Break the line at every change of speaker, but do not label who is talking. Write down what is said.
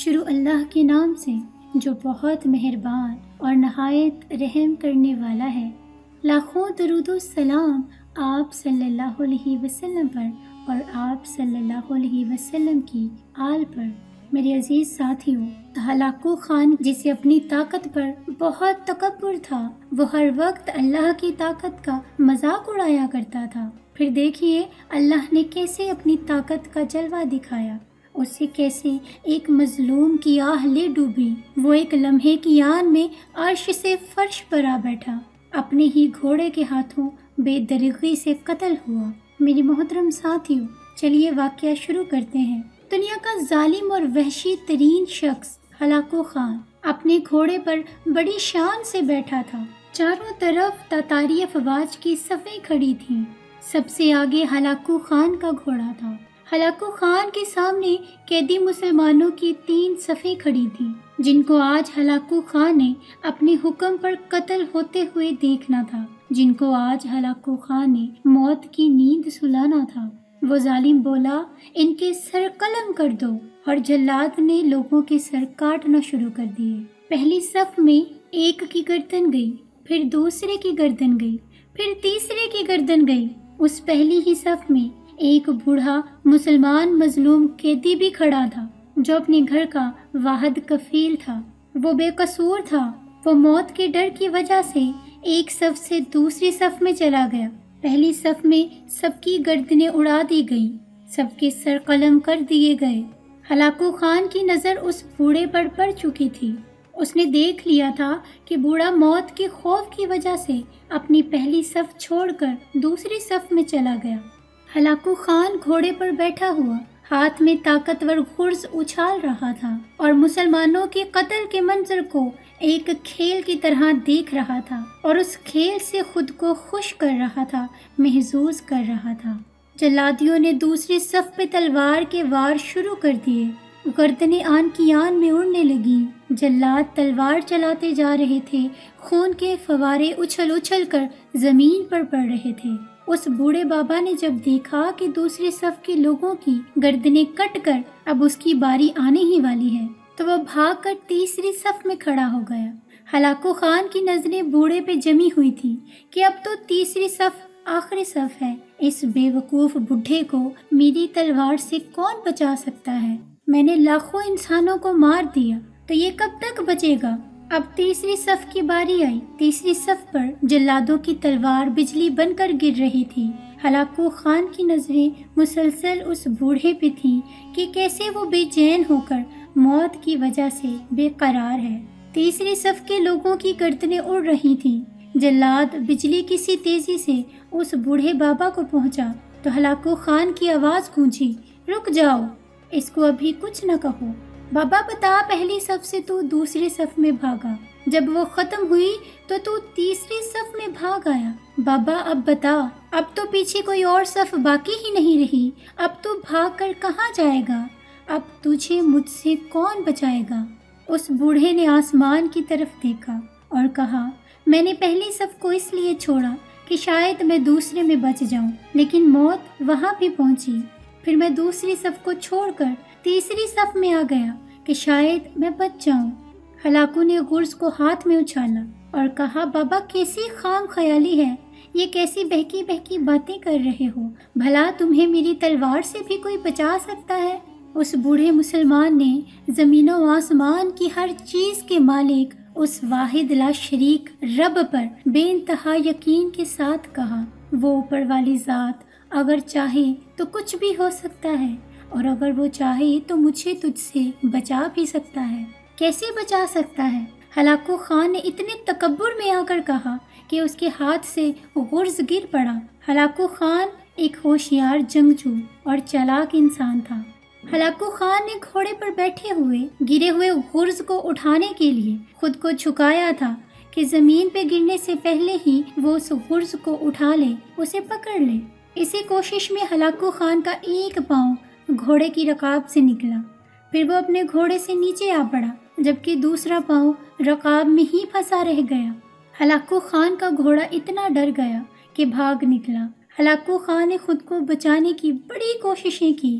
شروع اللہ کے نام سے جو بہت مہربان اور نہایت رحم کرنے والا ہے۔ لاکھوں درود و سلام آپ صلی اللہ علیہ وسلم پر اور آپ صلی اللہ علیہ وسلم کی آل پر۔ میرے عزیز ساتھیوں، ہلاکو خان جسے اپنی طاقت پر بہت تکبر تھا، وہ ہر وقت اللہ کی طاقت کا مذاق اڑایا کرتا تھا۔ پھر دیکھیے اللہ نے کیسے اپنی طاقت کا جلوہ دکھایا، اسے کیسے ایک مظلوم کی آہ لے ڈوبی۔ وہ ایک لمحے کی آن میں عرش سے فرش پر آ بیٹھا، اپنے ہی گھوڑے کے ہاتھوں بے دریغی سے قتل ہوا۔ میری محترم ساتھیوں، چلیے واقعہ شروع کرتے ہیں۔ دنیا کا ظالم اور وحشی ترین شخص ہلاکو خان اپنے گھوڑے پر بڑی شان سے بیٹھا تھا۔ چاروں طرف تاتاری افواج کی صفیں کھڑی تھیں، سب سے آگے ہلاکو خان کا گھوڑا تھا۔ ہلاکو خان کے سامنے قیدی مسلمانوں کی 3 صفیں کھڑی تھیں، جن کو آج ہلاکو خان نے اپنے حکم پر قتل ہوتے ہوئے دیکھنا تھا، جن کو آج ہلاکو خان نے موت کی نیند سلانا تھا۔ وہ ظالم بولا، ان کے سر قلم کر دو، اور جلاد نے لوگوں کے سر کاٹنا شروع کر دیے۔ پہلی صف میں ایک کی گردن گئی، پھر دوسرے کی گردن گئی، پھر تیسرے کی گردن گئی۔ اس پہلی ہی صف میں ایک بوڑھا مسلمان مظلوم قیدی بھی کھڑا تھا، جو اپنے گھر کا واحد کفیل تھا۔ وہ بے قصور تھا۔ وہ موت کے ڈر کی وجہ سے ایک صف سے دوسری صف میں چلا گیا۔ پہلی صف میں سب کی گردنیں اڑا دی گئیں، سب کے سر قلم کر دیے گئے۔ ہلاکو خان کی نظر اس بوڑھے پر پڑ چکی تھی۔ اس نے دیکھ لیا تھا کہ بوڑھا موت کے خوف کی وجہ سے اپنی پہلی صف چھوڑ کر دوسری صف میں چلا گیا۔ ہلاکو خان گھوڑے پر بیٹھا ہوا ہاتھ میں طاقتور گرز اچھال رہا تھا اور مسلمانوں کے قتل کے منظر کو ایک کھیل کی طرح دیکھ رہا تھا، اور اس کھیل سے خود کو خوش کر رہا تھا، محظوظ کر رہا تھا۔ جلادیوں نے دوسری صف پہ تلوار کے وار شروع کر دیے، گردنیں آن کی آن میں اڑنے لگیں۔ جلاد تلوار چلاتے جا رہے تھے، خون کے فوارے اچھل اچھل کر زمین پر پڑ رہے تھے۔ اس بوڑھے بابا نے جب دیکھا کہ دوسری صف کے لوگوں کی گردنیں کٹ کر اب اس کی باری آنے ہی والی ہے، تو وہ بھاگ کر تیسری صف میں کھڑا ہو گیا۔ ہلاکو خان کی نظریں بوڑھے پہ جمی ہوئی تھی کہ اب تو تیسری صف آخری صف ہے، اس بے وقوف بڈھے کو میری تلوار سے کون بچا سکتا ہے؟ میں نے لاکھوں انسانوں کو مار دیا، تو یہ کب تک بچے گا؟ اب تیسری صف کی باری آئی۔ تیسری صف پر جلادوں کی تلوار بجلی بن کر گر رہی تھی۔ ہلاکو خان کی نظریں مسلسل اس بوڑھے پہ تھیں کہ کیسے وہ بے چین ہو کر موت کی وجہ سے بے قرار ہے۔ تیسری صف کے لوگوں کی گردنیں اڑ رہی تھیں۔ جلاد بجلی کی سی تیزی سے اس بوڑھے بابا کو پہنچا تو ہلاکو خان کی آواز گونجی، رک جاؤ، اس کو ابھی کچھ نہ کہو۔ بابا بتا، پہلی صف سے تو دوسری صف میں بھاگا، جب وہ ختم ہوئی تو تیسری صف میں بھاگ آیا۔ بابا اب بتا، اب تو پیچھے کوئی اور صف باقی ہی نہیں رہی، اب تو بھاگ کر کہاں جائے گا؟ اب تجھے مجھ سے کون بچائے گا؟ اس بوڑھے نے آسمان کی طرف دیکھا اور کہا، میں نے پہلی صف کو اس لیے چھوڑا کہ شاید میں دوسرے میں بچ جاؤں، لیکن موت وہاں بھی پہنچی۔ پھر میں دوسری صف کو چھوڑ کر تیسری صف میں آ گیا کہ شاید میں بچ جاؤں۔ ہلاکو نے گرز کو ہاتھ میں اچھالا اور کہا، بابا کیسی خام خیالی ہے، یہ کیسی بہکی بہکی باتیں کر رہے ہو؟ بھلا تمہیں میری تلوار سے بھی کوئی بچا سکتا ہے؟ اس بوڑھے مسلمان نے زمین و آسمان کی ہر چیز کے مالک اس واحد لا شریک رب پر بے انتہا یقین کے ساتھ کہا، وہ اوپر والی ذات اگر چاہے تو کچھ بھی ہو سکتا ہے، اور اگر وہ چاہے تو مجھے تجھ سے بچا بھی سکتا ہے۔ کیسے بچا سکتا ہے؟ ہلاکو خان نے اتنے تکبر میں آ کر کہا کہ اس کے ہاتھ سے گرز گر پڑا۔ ہلاکو خان ایک ہوشیار جنگجو اور چالاک انسان تھا۔ ہلاکو خان نے گھوڑے پر بیٹھے ہوئے گرے ہوئے گرز کو اٹھانے کے لیے خود کو جھکایا تھا کہ زمین پہ گرنے سے پہلے ہی وہ اس گرز کو اٹھا لے، اسے پکڑ لے۔ اسی کوشش میں ہلاکو خان کا ایک پاؤں گھوڑے کی رکاب سے نکلا، پھر وہ اپنے گھوڑے سے نیچے آ پڑا، جبکہ دوسرا پاؤں رکاب میں ہی پھنسا رہ گیا۔ ہلاکو خان کا گھوڑا اتنا ڈر گیا، کہ بھاگ نکلا۔ ہلاکو خان نے خود کو بچانے کی بڑی کوششیں کی،